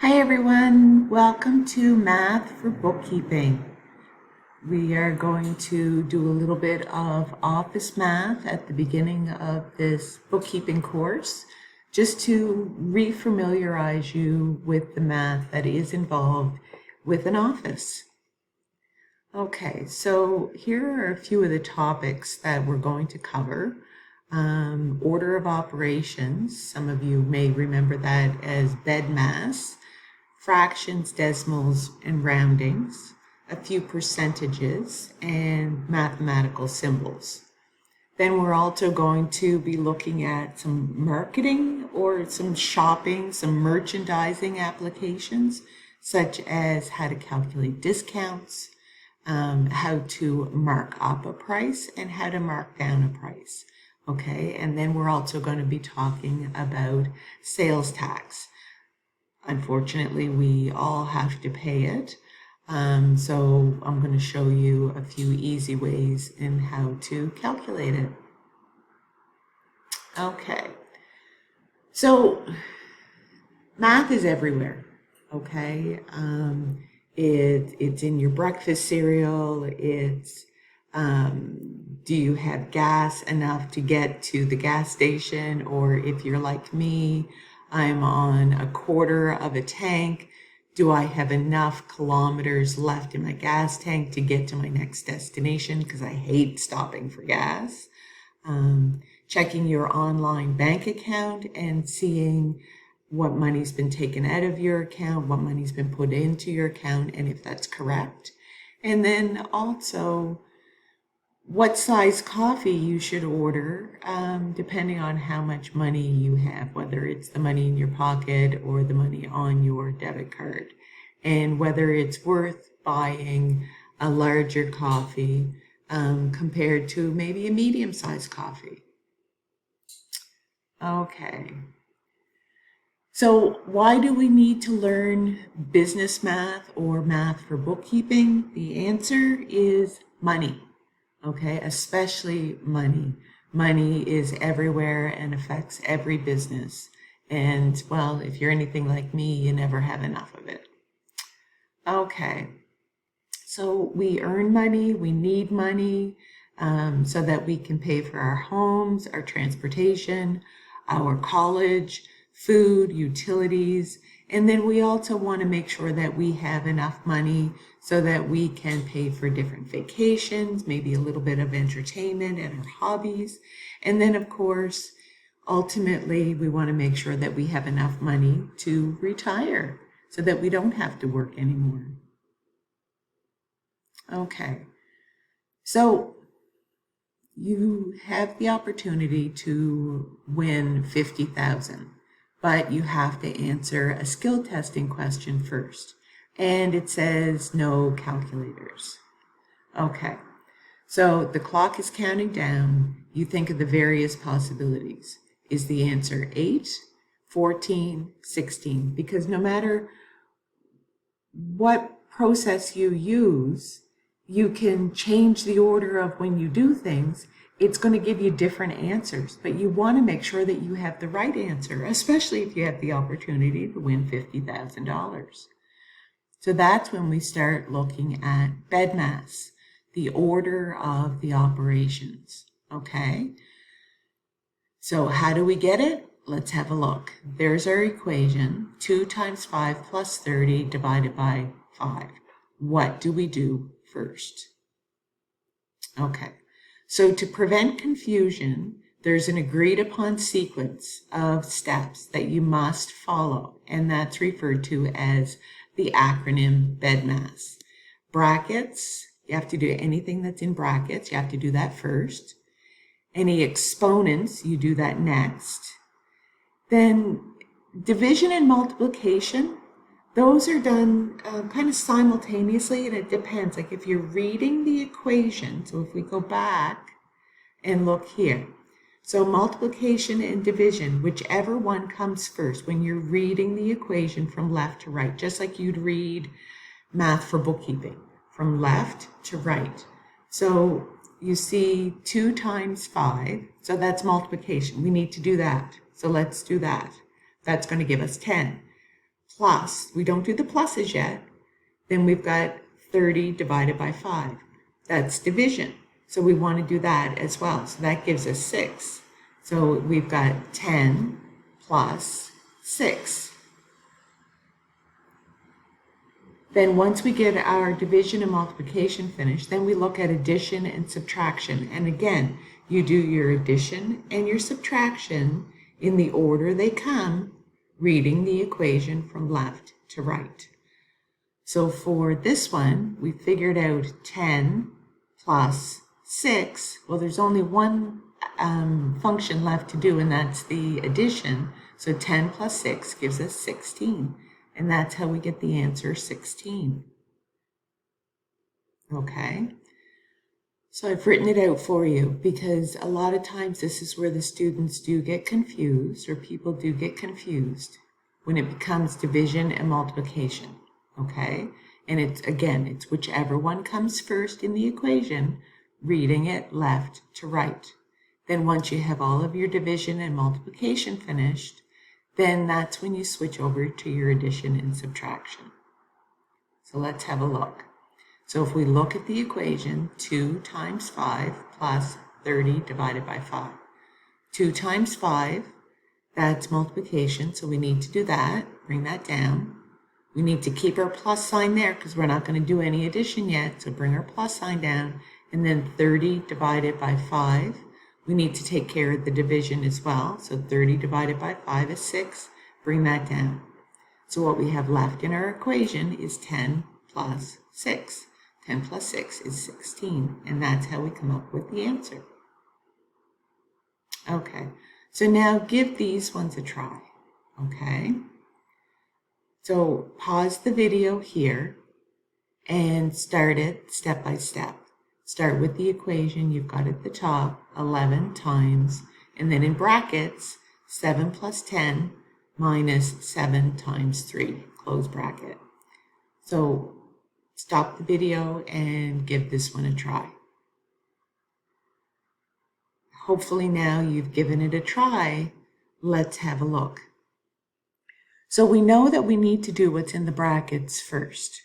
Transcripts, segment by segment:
Hi everyone, welcome to Math for Bookkeeping. We are going to do a little bit of office math at the beginning of this bookkeeping course, just to refamiliarize you with the math that is involved with an office. Okay, so here are a few of the topics that we're going to cover. Order of operations, some of you may remember that as BEDMAS. Fractions, decimals, and roundings, a few percentages, and mathematical symbols. Then we're also going to be looking at some marketing or some shopping, some merchandising applications, such as how to calculate discounts, how to mark up a price, and how to mark down a price. Okay, and then we're also going to be talking about sales tax. Unfortunately, we all have to pay it. So I'm going to show you a few easy ways in how to calculate it. Okay. So math is everywhere. Okay. It's in your breakfast cereal. It's do you have gas enough to get to the gas station? Or if you're like me, I'm on a quarter of a tank. Do I have enough kilometers left in my gas tank to get to my next destination? Because I hate stopping for gas. Checking your online bank account and seeing what money's been taken out of your account, what money's been put into your account, and if that's correct. And then also what size coffee you should order, depending on how much money you have, whether it's the money in your pocket or the money on your debit card, and whether it's worth buying a larger coffee compared to maybe a medium-sized coffee. Okay. So why do we need to learn business math or math for bookkeeping? The answer is money. Okay, especially money. Money is everywhere and affects every business. And well, if you're anything like me, you never have enough of it. Okay, so we earn money, we need money so that we can pay for our homes, our transportation, our college, food, utilities, and then we also want to make sure that we have enough money so that we can pay for different vacations, maybe a little bit of entertainment and our hobbies. And then, of course, ultimately, we want to make sure that we have enough money to retire so that we don't have to work anymore. Okay, so you have the opportunity to win $50,000, but you have to answer a skill testing question first. And it says no calculators. Okay, so the clock is counting down. You think of the various possibilities. Is the answer 8, 14, 16? Because no matter what process you use, you can change the order of when you do things. It's going to give you different answers, but you want to make sure that you have the right answer, especially if you have the opportunity to win $50,000. So that's when we start looking at BEDMAS, the order of the operations. Okay? So how do we get it? Let's have a look. There's our equation, 2 times 5 plus 30 divided by 5. What do we do first? Okay, so to prevent confusion, there's an agreed upon sequence of steps that you must follow, and that's referred to as the acronym BEDMAS. Brackets, you have to do anything that's in brackets, you have to do that first. Any exponents, you do that next. Then division and multiplication, those are done kind of simultaneously, and it depends. Like if you're reading the equation, so if we go back and look here, so multiplication and division, whichever one comes first when you're reading the equation from left to right, just like you'd read math for bookkeeping, from left to right. So you see 2 times 5, so that's multiplication. We need to do that. So let's do that. That's going to give us 10. plus, we don't do the pluses yet, then we've got 30 divided by 5. That's division. So we want to do that as well. So that gives us 6. So we've got 10 plus 6. Then once we get our division and multiplication finished, then we look at addition and subtraction. And again, you do your addition and your subtraction in the order they come, reading the equation from left to right. So for this one, we figured out 10 plus 6. Well, there's only one function left to do, and that's the addition. So 10 plus 6 gives us 16. And that's how we get the answer 16. Okay, so I've written it out for you because a lot of times this is where the students do get confused, or people do get confused when it becomes division and multiplication. Okay, and it's whichever one comes first in the equation, reading it left to right. Then once you have all of your division and multiplication finished, then that's when you switch over to your addition and subtraction. So let's have a look. So if we look at the equation, 2 times 5 plus 30 divided by 5. 2 times 5, that's multiplication, so we need to do that. Bring that down. We need to keep our plus sign there because we're not going to do any addition yet, so bring our plus sign down. And then 30 divided by 5. We need to take care of the division as well. So 30 divided by 5 is 6. Bring that down. So what we have left in our equation is 10 plus 6. 10 plus 6 is 16. And that's how we come up with the answer. Okay, so now give these ones a try. Okay, so pause the video here and start it step by step. Start with the equation you've got at the top, 11 times, and then in brackets, 7 plus 10 minus 7 times 3, close bracket. So stop the video and give this one a try. Hopefully now you've given it a try. Let's have a look. So we know that we need to do what's in the brackets first.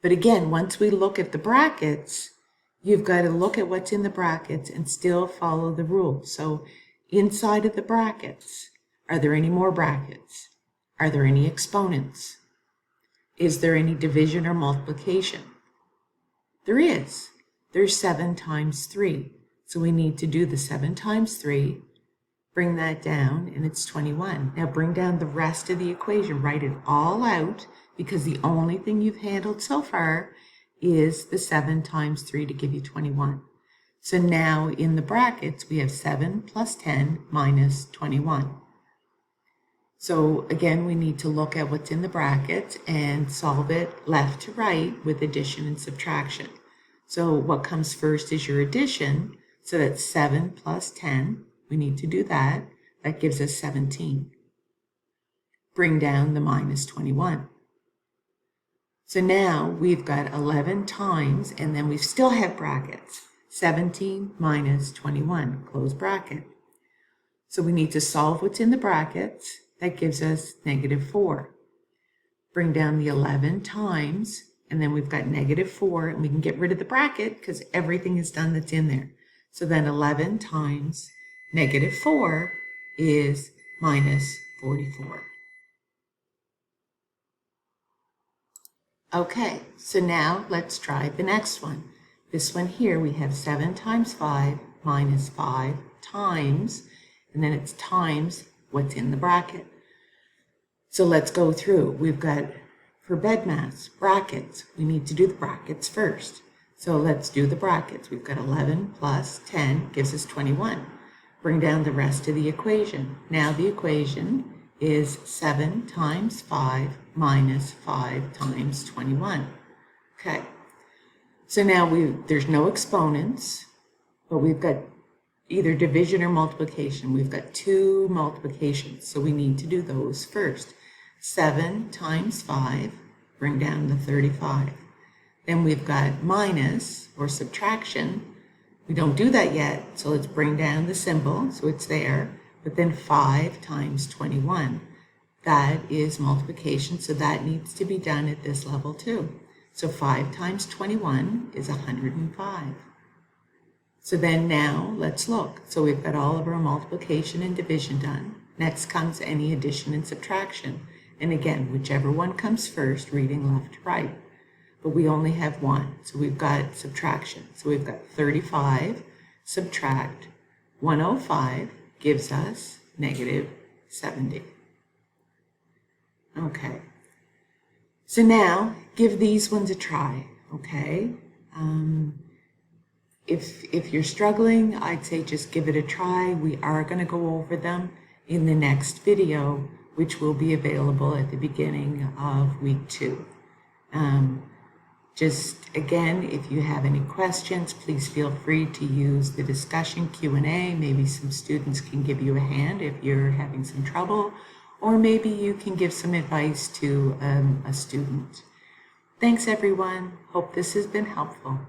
But again, once we look at the brackets, you've got to look at what's in the brackets and still follow the rules. So inside of the brackets, are there any more brackets? Are there any exponents? Is there any division or multiplication? There is. There's 7 times 3. So we need to do the 7 times 3, bring that down, and it's 21. Now bring down the rest of the equation. Write it all out because the only thing you've handled so far is the 7 times 3 to give you 21. So now in the brackets, we have 7 plus 10 minus 21. So again, we need to look at what's in the brackets and solve it left to right with addition and subtraction. So what comes first is your addition. So that's 7 plus 10. We need to do that. That gives us 17. Bring down the minus 21. So now we've got 11 times, and then we still have brackets. 17 minus 21, close bracket. So we need to solve what's in the brackets. That gives us negative 4. Bring down the 11 times, and then we've got negative 4, and we can get rid of the bracket because everything is done that's in there. So then 11 times negative 4 is minus 44. Okay, so now let's try the next one. This one here, we have 7 times 5 minus 5 times, and then it's times what's in the bracket. So let's go through. We've got, for BEDMAS, brackets. We need to do the brackets first. So let's do the brackets. We've got 11 plus 10 gives us 21. Bring down the rest of the equation. Now the equation is 7 times 5 minus 5 times 21. Okay, so now there's no exponents, but we've got either division or multiplication. We've got 2 multiplications, so we need to do those first. 7 times 5, bring down the 35. Then we've got minus or subtraction. We don't do that yet, so let's bring down the symbol so it's there. But then 5 times 21. that is multiplication, so that needs to be done at this level too. So 5 times 21 is 105. So then now let's look. So we've got all of our multiplication and division done. Next comes any addition and subtraction. And again, whichever one comes first, reading left to right. But we only have one, so we've got subtraction. So we've got 35 subtract 105 gives us negative 70. Okay, so now give these ones a try, okay? If you're struggling, I'd say just give it a try. We are going to go over them in the next video, which will be available at the beginning of week 2. Just again, if you have any questions, please feel free to use the discussion Q&A. Maybe some students can give you a hand if you're having some trouble, or maybe you can give some advice to a student. Thanks everyone. Hope this has been helpful.